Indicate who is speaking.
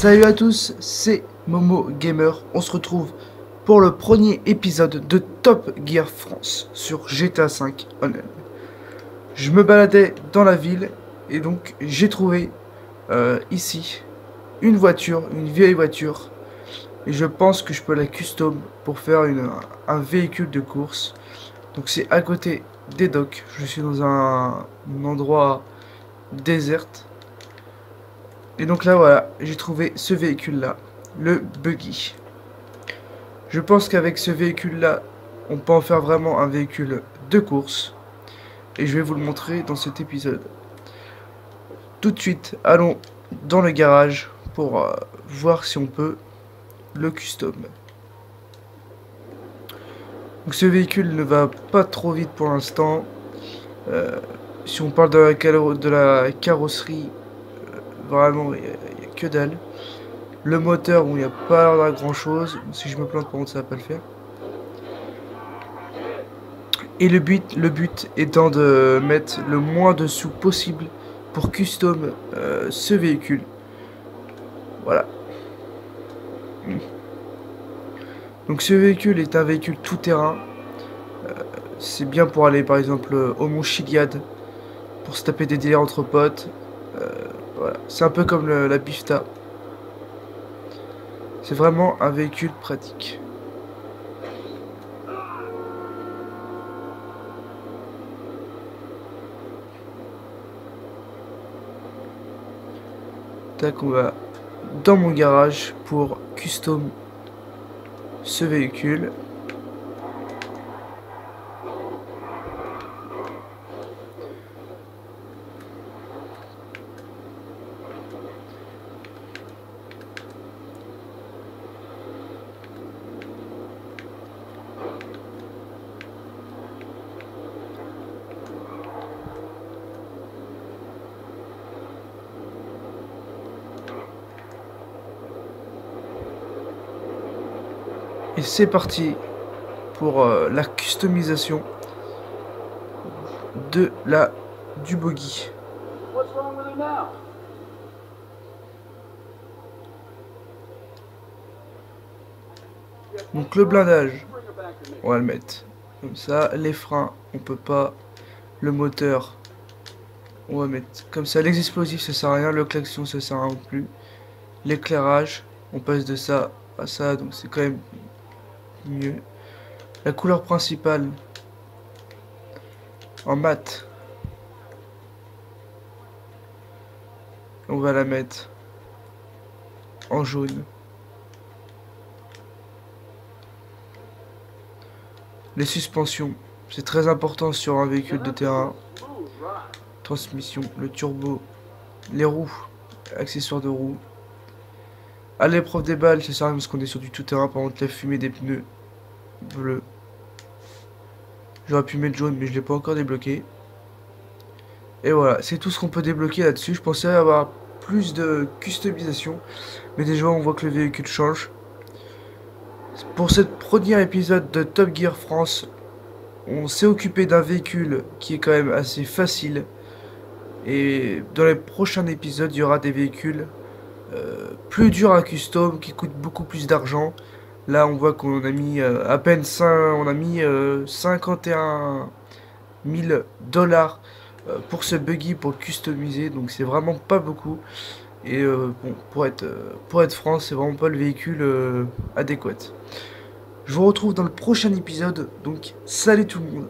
Speaker 1: Salut à tous, c'est Momo Gamer. On se retrouve pour le premier épisode de Top Gear France sur GTA V Online. Je me baladais dans la ville et donc j'ai trouvé ici une voiture, une vieille voiture. Et je pense que je peux la custom pour faire un véhicule de course. Donc c'est à côté des docks. Je suis dans un endroit désert. Et donc là voilà, j'ai trouvé ce véhicule là, le buggy. Je pense qu'avec ce véhicule là, on peut en faire vraiment un véhicule de course. Et je vais vous le montrer dans cet épisode. Tout de suite, allons dans le garage pour voir si on peut le custom. Donc ce véhicule ne va pas trop vite pour l'instant. Si on parle de la carrosserie, vraiment il n'y a que dalle. Le moteur, bon, il n'y a pas grand chose. Si je me plante, par contre, ça va pas le faire. Et le but étant de mettre le moins de sous possible pour custom ce véhicule. Voilà. Donc ce véhicule est un véhicule tout-terrain. C'est bien pour aller par exemple au Mont Chiliad, pour se taper des délires entre potes. Voilà. C'est un peu comme la Bifta. C'est vraiment un véhicule pratique. Tac, on va dans mon garage pour custom ce véhicule. Et c'est parti pour la customisation du buggy. Donc le blindage, on va le mettre comme ça. Les freins, on peut pas. Le moteur, on va mettre comme ça. Les explosifs, ça sert à rien. Le klaxon, ça sert à rien non plus. L'éclairage, on passe de ça à ça, donc c'est quand même mieux. La couleur principale en mat, on va la mettre en jaune. Les suspensions, c'est très important sur un véhicule de terrain. Transmission, le turbo, les roues, accessoires de roues. À l'épreuve des balles, ça sert à rien parce qu'on est sur du tout-terrain. Par contre, la fumée des pneus bleus. J'aurais pu mettre jaune, mais je l'ai pas encore débloqué. Et voilà, c'est tout ce qu'on peut débloquer là-dessus. Je pensais avoir plus de customisation, mais déjà on voit que le véhicule change. Pour ce premier épisode de Top Gear France, on s'est occupé d'un véhicule qui est quand même assez facile. Et dans les prochains épisodes, il y aura des véhicules plus durs à custom, qui coûtent beaucoup plus d'argent. Là, on voit qu'on a mis à peine 51 000 dollars pour ce buggy pour le customiser. Donc c'est vraiment pas beaucoup. Et bon, pour être franc, c'est vraiment pas le véhicule adéquat. Je vous retrouve dans le prochain épisode. Donc salut tout le monde.